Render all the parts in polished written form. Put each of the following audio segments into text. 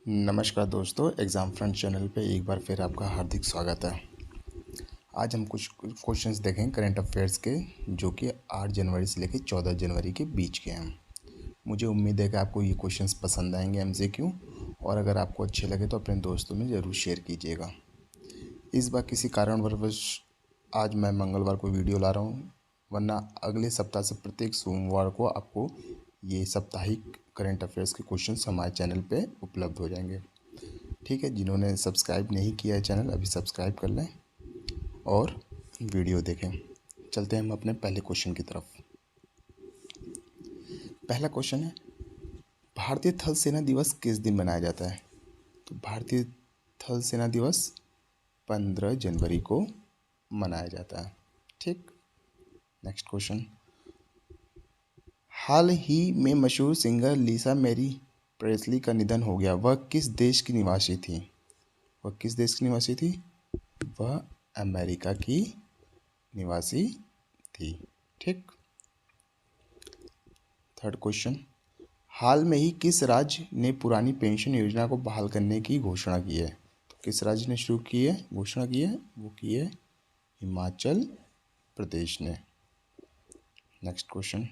नमस्कार दोस्तों, exam front channel पे एक बार फिर आपका हार्दिक स्वागत है। आज हम कुछ क्वेश्चंस देखेंगे करंट अफेयर्स के, जो कि 8 जनवरी से लेकर 14 जनवरी के बीच के हैं। मुझे उम्मीद है कि आपको ये क्वेश्चंस पसंद आएंगे एमसीक्यू, और अगर आपको अच्छे लगे तो अपने दोस्तों में ज़रूर शेयर कीजिएगा। इस बार किसी कारणवश आज मैं मंगलवार को वीडियो ला रहा हूँ, वरना अगले सप्ताह से प्रत्येक सोमवार को आपको ये साप्ताहिक करंट अफेयर्स के क्वेश्चंस हमारे चैनल पे उपलब्ध हो जाएंगे। ठीक है, जिन्होंने सब्सक्राइब नहीं किया है चैनल, अभी सब्सक्राइब कर लें और वीडियो देखें। चलते हैं हम अपने पहले क्वेश्चन की तरफ। पहला क्वेश्चन है, भारतीय थल सेना दिवस किस दिन मनाया जाता है? तो भारतीय थल सेना दिवस 15 जनवरी को मनाया जाता है। ठीक। नेक्स्ट क्वेश्चन, हाल ही में मशहूर सिंगर लिसा मैरी प्रेस्ली का निधन हो गया। वह किस देश की निवासी थी? वह किस देश की निवासी थी? वह अमेरिका की निवासी थी। ठीक। थर्ड क्वेश्चन, हाल में ही किस राज्य ने पुरानी पेंशन योजना को बहाल करने की घोषणा की है? तो किस राज्य ने शुरू की है, घोषणा की है? वो की है हिमाचल प्रदेश ने। नेक्स्ट क्वेश्चन,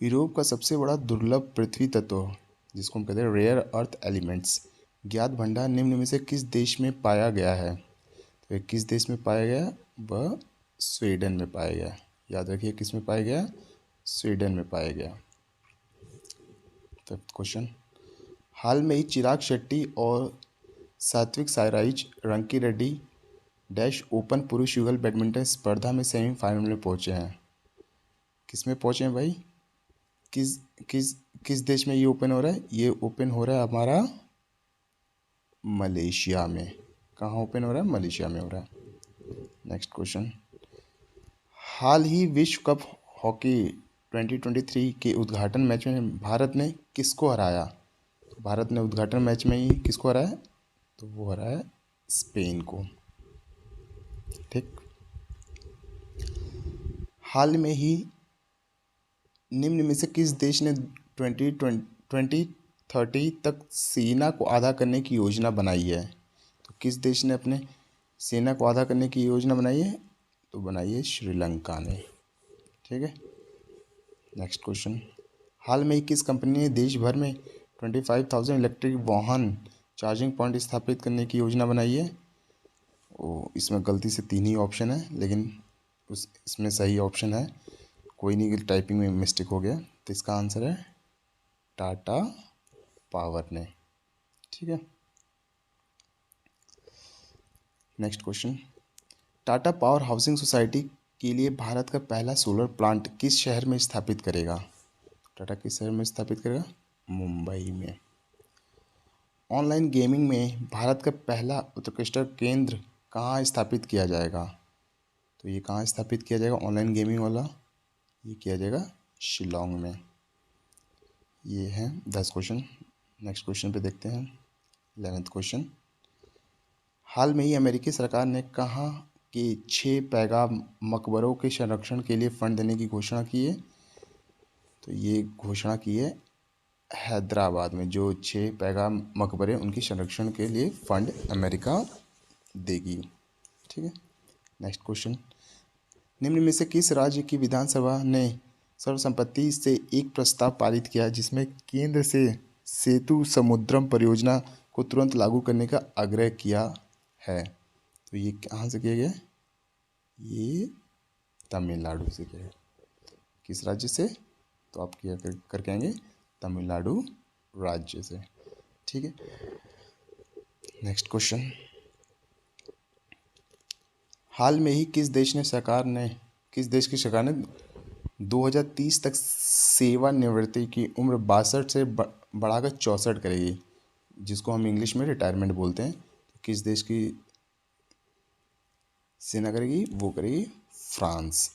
यूरोप का सबसे बड़ा दुर्लभ पृथ्वी तत्व, जिसको हम कहते हैं रेयर अर्थ एलिमेंट्स, ज्ञात भंडार निम्न में से किस देश में पाया गया है? तो ये किस देश में पाया गया? वह स्वीडन में पाया गया। याद रखिए, किस में पाया गया? स्वीडन में पाया गया। फिफ्थ क्वेश्चन, हाल में ही चिराग शेट्टी और सात्विक साईराज रंकी रेड्डी डैश ओपन पुरुष युगल बैडमिंटन स्पर्धा में सेमीफाइनल में पहुंचे हैं। किस में पहुंचे हैं भाई? किस किस किस देश में ये ओपन हो रहा है? ये ओपन हो रहा है हमारा मलेशिया में। कहाँ ओपन हो रहा है? मलेशिया में हो रहा है। नेक्स्ट क्वेश्चन, हाल ही विश्व कप हॉकी 2023 के उद्घाटन मैच में भारत ने किसको हराया? तो भारत ने उद्घाटन मैच में ही किसको हराया? तो वो हराया है स्पेन को। ठीक। हाल में ही निम्न में से किस देश ने 2030 तक सेना को आधा करने की योजना बनाई है? तो किस देश ने अपने सेना को आधा करने की योजना बनाई है? तो बनाई है श्रीलंका ने। ठीक है। नेक्स्ट क्वेश्चन, हाल में ही किस कंपनी ने देश भर में 25,000 इलेक्ट्रिक वाहन चार्जिंग पॉइंट स्थापित करने की योजना बनाई है? इसमें गलती से 3 ही ऑप्शन है, लेकिन इसमें सही ऑप्शन है। कोई नहीं, टाइपिंग में मिस्टेक हो गया, तो इसका आंसर है टाटा पावर ने। ठीक है। Next question, Tata power housing society के लिए भारत का पहला सोलर प्लांट किस शहर में स्थापित करेगा? टाटा किस शहर में स्थापित करेगा? मुंबई में। ऑनलाइन गेमिंग में भारत का पहला उत्कृष्ट केंद्र कहाँ स्थापित किया जाएगा? तो ये कहाँ स्थापित किया जाएगा ऑनलाइन गेमिंग वाला? ये किया जाएगा शिलोंग में। ये है 10 क्वेश्चन। नेक्स्ट क्वेश्चन पे देखते हैं 11th क्वेश्चन, हाल में ही अमेरिकी सरकार ने कहा कि 6 पैगाम मकबरों के संरक्षण के लिए फंड देने की घोषणा की है? तो ये घोषणा की है हैदराबाद में। जो 6 पैगाम मकबरे, उनके संरक्षण के लिए फंड अमेरिका देगी। ठीक है। नेक्स्ट क्वेश्चन, निम्न में से किस राज्य की विधानसभा ने सर्वसम्मति से एक प्रस्ताव पारित किया जिसमें केंद्र से सेतु समुद्रम परियोजना को तुरंत लागू करने का आग्रह किया है? तो ये कहाँ से किया गया? ये तमिलनाडु से किया गया। किस राज्य से? तो आप क्या करके आएंगे? तमिलनाडु राज्य से। ठीक है। नेक्स्ट क्वेश्चन, हाल में ही किस देश की सरकार ने 2030 तक सेवानिवृत्ति की उम्र 62 से बढ़ाकर 64 करेगी, जिसको हम इंग्लिश में रिटायरमेंट बोलते हैं। तो किस देश की सेना करेगी? वो करेगी फ्रांस,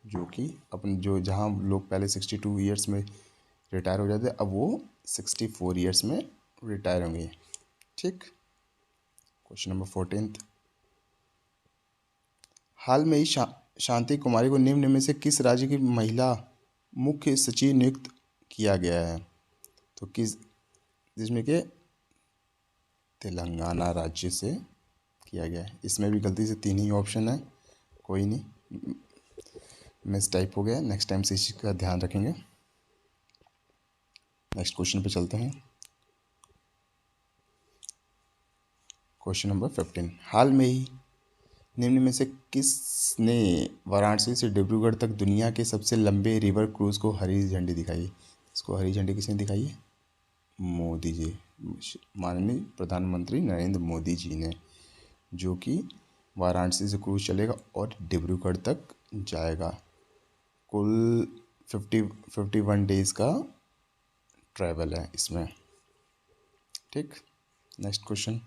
जो जहाँ लोग पहले 62 ईयर्स में रिटायर हो जाते, अब वो 64 ईयर्स में रिटायर होंगे। ठीक। क्वेश्चन नंबर 14, हाल में ही शांति कुमारी को निम्न में से किस राज्य की महिला मुख्य सचिव नियुक्त किया गया है? तो किस, जिसमें कि तेलंगाना राज्य से किया गया है। इसमें भी गलती से 3 ही ऑप्शन है, कोई नहीं, मिस टाइप हो गया। नेक्स्ट टाइम से इस चीज़ का ध्यान रखेंगे। नेक्स्ट क्वेश्चन पे चलते हैं। क्वेश्चन नंबर 15, हाल में ही निम्न में से किसने वाराणसी से डिब्रूगढ़ तक दुनिया के सबसे लंबे रिवर क्रूज को हरी झंडी दिखाई? इसको हरी झंडी किसने दिखाई है? मोदी जी, माननीय प्रधानमंत्री नरेंद्र मोदी जी ने, जो कि वाराणसी से क्रूज चलेगा और डिब्रूगढ़ तक जाएगा। कुल 51 डेज़ का ट्रैवल है इसमें। ठीक, नेक्स्ट क्वेश्चन,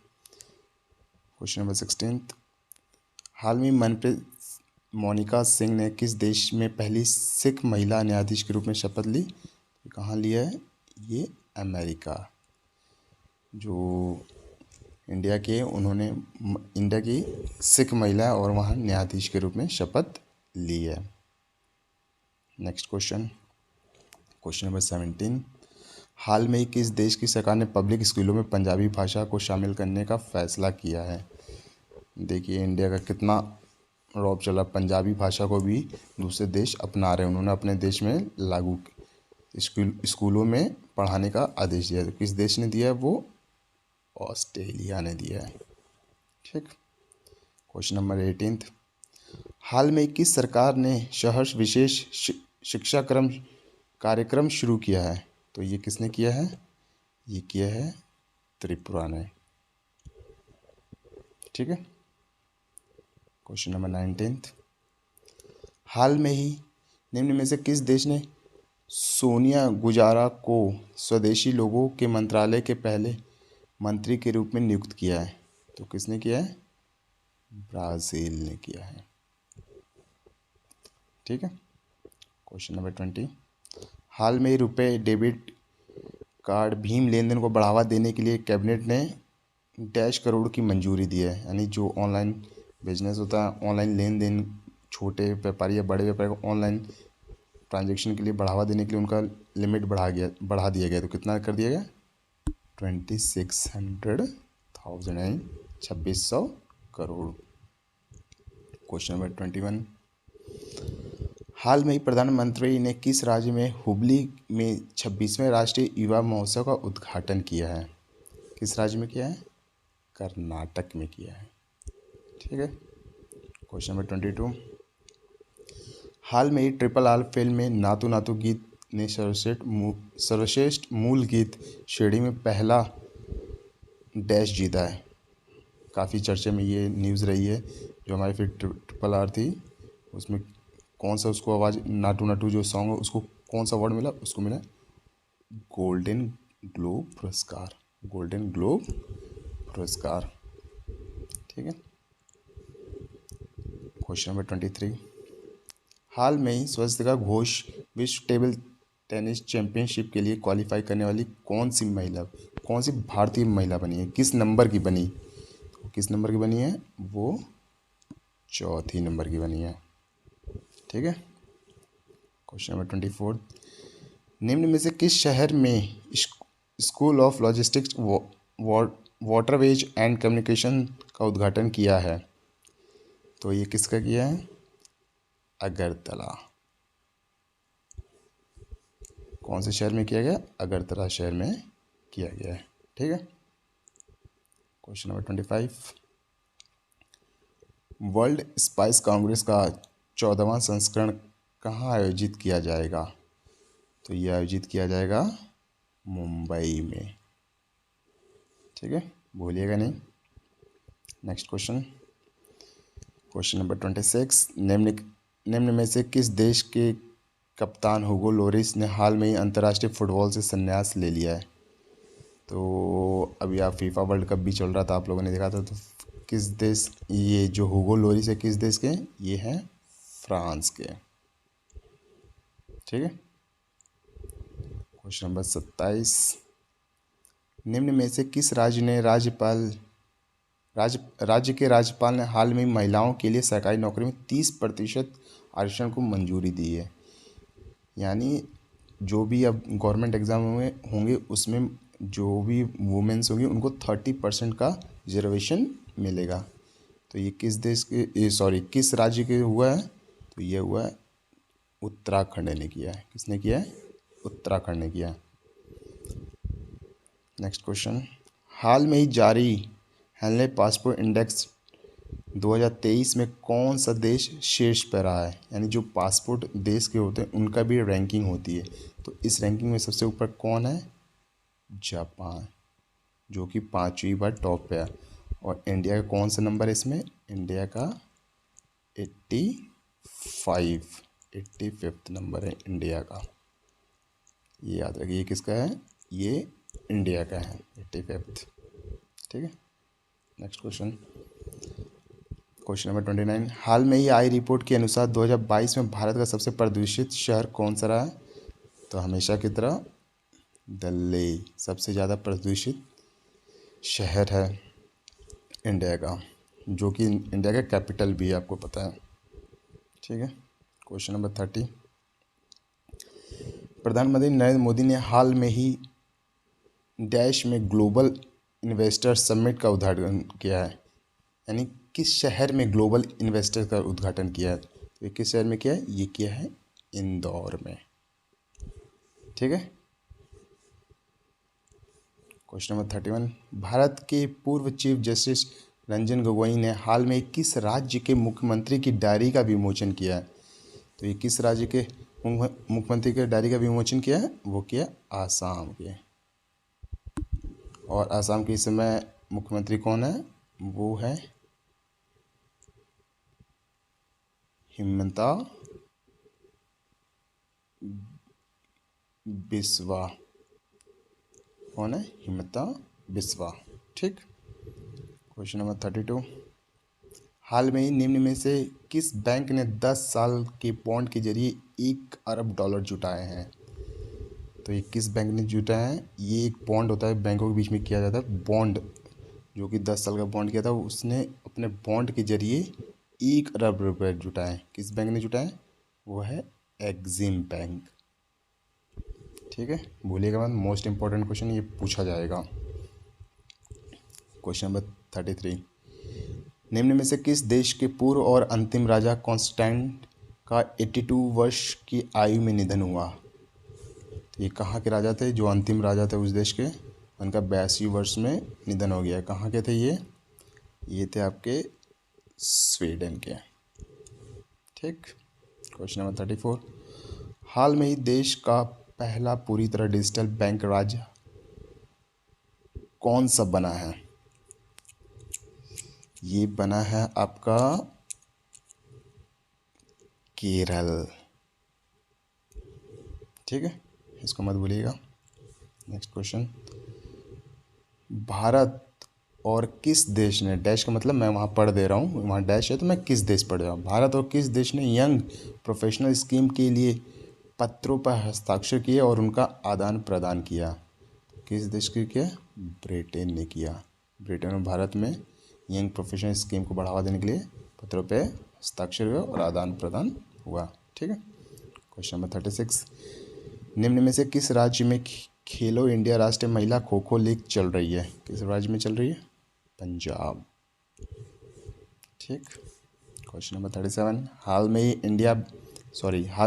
क्वेश्चन नंबर 16, हाल में मनप्रीत मोनिका सिंह ने किस देश में पहली सिख महिला न्यायाधीश के रूप में शपथ ली? कहाँ लिया है? ये अमेरिका। जो इंडिया के, उन्होंने इंडिया की सिख महिला और वहाँ न्यायाधीश के रूप में शपथ ली है। नेक्स्ट क्वेश्चन, क्वेश्चन नंबर 17, हाल में ही किस देश की सरकार ने पब्लिक स्कूलों में पंजाबी भाषा को शामिल करने का फैसला किया है? देखिए इंडिया का कितना रौब चला, पंजाबी भाषा को भी दूसरे देश अपना रहे हैं, उन्होंने अपने देश में लागू स्कूलों में पढ़ाने का आदेश दिया। तो किस देश ने दिया है? वो ऑस्ट्रेलिया ने दिया है। ठीक, क्वेश्चन नंबर 18, हाल में किस सरकार ने शहर विशेष शिक्षा कार्यक्रम शुरू किया है? तो ये किसने किया है? ये किया है त्रिपुरा ने। ठीक है, क्वेश्चन नंबर 19, हाल में ही निम्न में से किस देश ने सोनिया गुजारा को स्वदेशी लोगों के मंत्रालय के पहले मंत्री के रूप में नियुक्त किया है? तो किसने किया है? ब्राज़ील ने किया है। ठीक है, क्वेश्चन नंबर 20, हाल में रुपए डेबिट कार्ड भीम लेन देन को बढ़ावा देने के लिए कैबिनेट ने डैश करोड़ की मंजूरी दी है। यानी जो ऑनलाइन बिजनेस होता है, ऑनलाइन लेन देन, छोटे व्यापारी या बड़े व्यापारी को ऑनलाइन ट्रांजैक्शन के लिए बढ़ावा देने के लिए उनका लिमिट बढ़ा दिया गया। तो कितना कर दिया गया? 2600,000 यानी 2600 करोड़। क्वेश्चन नंबर 21, हाल में ही प्रधानमंत्री ने किस राज्य में हुबली में 26वें राष्ट्रीय युवा महोत्सव का उद्घाटन किया है? किस राज्य में किया है? कर्नाटक में किया है। ठीक है, क्वेश्चन नंबर 22, हाल में ही RRR फिल्म में नातू नातू गीत ने सर्वश्रेष्ठ मूल गीत श्रेणी में पहला डैश जीता है। काफ़ी चर्चे में ये न्यूज़ रही है। जो हमारी फिर RRR थी, उसमें कौन सा उसको आवाज़, नाटू नाटू जो सॉन्ग है, उसको कौन सा अवार्ड मिला? उसको मिला गोल्डन ग्लोब पुरस्कार। गोल्डन ग्लोब पुरस्कार। ठीक है, क्वेश्चन नंबर 23, हाल में ही स्वस्तिका घोष विश्व टेबल टेनिस चैंपियनशिप के लिए क्वालिफाई करने वाली कौन सी भारतीय महिला बनी है? किस नंबर की बनी? तो किस नंबर की बनी है? वो चौथी नंबर की बनी है। ठीक है, क्वेश्चन नंबर 24, निम्न में से किस शहर में school of logistics waterways and communication का उद्घाटन किया है? तो ये किसका किया है? अगरतला। कौन से शहर में किया गया? अगरतला शहर में किया गया है। ठीक है, question number 25, world spice Congress का 14वां संस्करण कहाँ आयोजित किया जाएगा? तो ये आयोजित किया जाएगा मुंबई में। ठीक है, भूलिएगा नहीं। नेक्स्ट क्वेश्चन, क्वेश्चन नंबर 26, निम्न में से किस देश के कप्तान हुगो लोरिस ने हाल में ही अंतर्राष्ट्रीय फुटबॉल से संन्यास ले लिया है? तो अभी आप फीफा वर्ल्ड कप भी चल रहा था, आप लोगों ने देखा था। तो किस देश, ये जो हुगो लोरिस है किस देश के? ये हैं फ्रांस के। ठीक है, क्वेश्चन नंबर 27, निम्न में से किस राज्य के राज्यपाल ने हाल में महिलाओं के लिए सरकारी नौकरी में 30% आरक्षण को मंजूरी दी है? यानी जो भी अब गवर्नमेंट एग्ज़ाम होंगे उसमें जो भी वुमेन्स होंगी उनको 30% का रिजर्वेशन मिलेगा। तो ये किस देश के किस राज्य के हुआ है? तो ये हुआ है उत्तराखंड ने किया है। किसने किया है? उत्तराखंड ने किया है। नेक्स्ट क्वेश्चन, हाल में ही जारी हेनले पासपोर्ट इंडेक्स 2023 में कौन सा देश शीर्ष पर रहा है? यानी जो पासपोर्ट देश के होते हैं उनका भी रैंकिंग होती है, तो इस रैंकिंग में सबसे ऊपर कौन है? जापान, जो कि 5वीं बार टॉप पे है। और इंडिया का कौन सा नंबर है इसमें? इंडिया का 85th नंबर है इंडिया का। ये याद रखिए, ये किसका है? ये इंडिया का है, 85th। ठीक है। नेक्स्ट क्वेश्चन, क्वेश्चन नंबर 29, हाल में ही आई रिपोर्ट के अनुसार 2022 में भारत का सबसे प्रदूषित शहर कौन सा रहा है? तो हमेशा की तरह दिल्ली सबसे ज़्यादा प्रदूषित शहर है इंडिया का, जो कि इंडिया का कैपिटल भी है, आपको पता है। ठीक है। क्वेश्चन नंबर 30, प्रधानमंत्री नरेंद्र मोदी ने हाल में ही डैश में ग्लोबल इन्वेस्टर समिट का उद्घाटन किया है। यानी किस शहर में ग्लोबल इन्वेस्टर का उद्घाटन किया है? तो ये किस शहर में किया है? ये किया है इंदौर में। ठीक है। क्वेश्चन नंबर 31, भारत के पूर्व चीफ जस्टिस रंजन गोगोई ने हाल में किस राज्य के मुख्यमंत्री की डायरी का विमोचन किया है? तो ये किस राज्य के मुख्यमंत्री के डायरी का विमोचन किया है? वो किया आसाम के। और आसाम के इस समय मुख्यमंत्री कौन है? वो है हिमंता बिस्वा। कौन है? हिमंता बिस्वा। ठीक। क्वेश्चन नंबर 32, हाल में ही निम्न में से किस बैंक ने 10 साल के बॉन्ड के जरिए $1 अरब जुटाए हैं? तो ये किस बैंक ने जुटाए हैं? ये एक बॉन्ड होता है, बैंकों के बीच में किया जाता है बॉन्ड, जो कि 10 साल का बॉन्ड किया था, उसने अपने बॉन्ड के जरिए $1 अरब जुटाए। किस बैंक ने जुटाए? वो है एक्सिम बैंक। ठीक है, भूलिएगा मत, मोस्ट इंपॉर्टेंट क्वेश्चन ये पूछा जाएगा। क्वेश्चन नंबर 33, निम्न में से किस देश के पूर्व और अंतिम राजा कॉन्स्टेंट का 82 वर्ष की आयु में निधन हुआ? तो ये कहाँ के राजा थे? जो अंतिम राजा थे उस देश के, उनका 82 वर्ष में निधन हो गया। कहाँ के थे ये थे आपके स्वीडन के। ठीक। क्वेश्चन नंबर 34, हाल में ही देश का पहला पूरी तरह डिजिटल बैंक राज्य कौन सा बना है? ये बना है आपका केरल। ठीक है, इसको मत भूलिएगा। नेक्स्ट क्वेश्चन, भारत और किस देश ने, डैश का मतलब मैं वहाँ पढ़ दे रहा हूँ, वहाँ डैश है तो मैं किस देश पढ़ रहा हूँ। भारत और किस देश ने यंग प्रोफेशनल स्कीम के लिए पत्रों पर हस्ताक्षर किए और उनका आदान प्रदान किया? किस देश के किया? ब्रिटेन ने किया। ब्रिटेन और भारत में यंग प्रोफेशनल स्कीम को बढ़ावा देने के लिए पत्रों पे हस्ताक्षर हुआ और आदान प्रदान हुआ। ठीक है। क्वेश्चन नंबर 36, निम्न में से किस राज्य में खेलो इंडिया राष्ट्रीय महिला खो खो लीग चल रही है? किस राज्य में चल रही है? पंजाब। ठीक। क्वेश्चन नंबर 37, हाल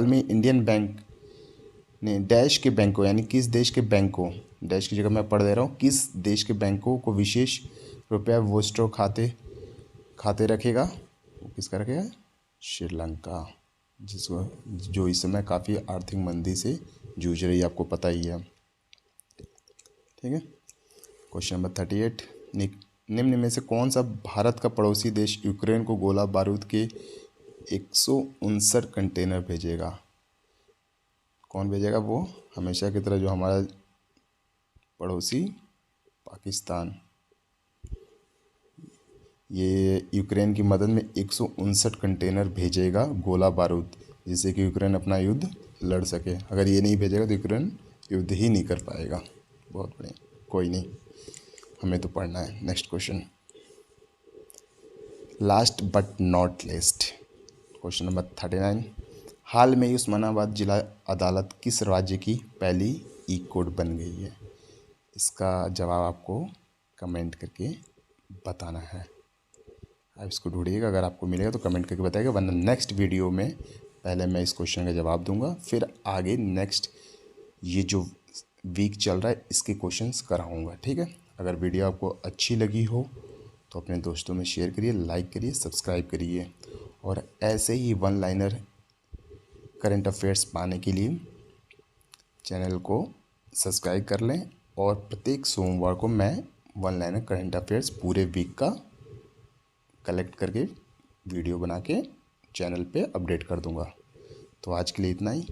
में इंडियन बैंक ने डैश के बैंकों, यानी किस देश के बैंकों, डैश की जगह मैं पढ़ दे रहा हूँ, किस देश के बैंकों को विशेष रुपया वोस्ट्रो खाते रखेगा? वो किसका रखेगा? श्रीलंका, जो इस समय काफ़ी आर्थिक मंदी से जूझ रही है, आपको पता ही है। ठीक है। क्वेश्चन नंबर 38, निम्न में से कौन सा भारत का पड़ोसी देश यूक्रेन को गोला बारूद के 159 कंटेनर भेजेगा? कौन भेजेगा? वो हमेशा की तरह जो हमारा पड़ोसी पाकिस्तान। ये यूक्रेन की मदद में 159 कंटेनर भेजेगा गोला बारूद, जिससे कि यूक्रेन अपना युद्ध लड़ सके। अगर ये नहीं भेजेगा तो यूक्रेन युद्ध ही नहीं कर पाएगा। बहुत बढ़िया, कोई नहीं, हमें तो पढ़ना है। Next question, last but not list, question number 39, हाल में ही उस्मानाबाद जिला अदालत किस राज्य की पहली ई कोर्ट बन गई है? इसका जवाब आपको कमेंट करके बताना है। आप इसको ढूंढिएगा, अगर आपको मिलेगा तो कमेंट करके बताइएगा, वरना नेक्स्ट वीडियो में पहले मैं इस क्वेश्चन का जवाब दूंगा, फिर आगे नेक्स्ट ये जो वीक चल रहा है इसके क्वेश्चंस कराऊंगा। ठीक है, अगर वीडियो आपको अच्छी लगी हो तो अपने दोस्तों में शेयर करिए, लाइक करिए, सब्सक्राइब करिए, और ऐसे ही वन लाइनर करंट अफेयर्स पाने के लिए चैनल को सब्सक्राइब कर लें। और प्रत्येक सोमवार को मैं वन लाइनर करंट अफेयर्स पूरे वीक का कलेक्ट करके वीडियो बना के चैनल पे अपडेट कर दूंगा। तो आज के लिए इतना ही।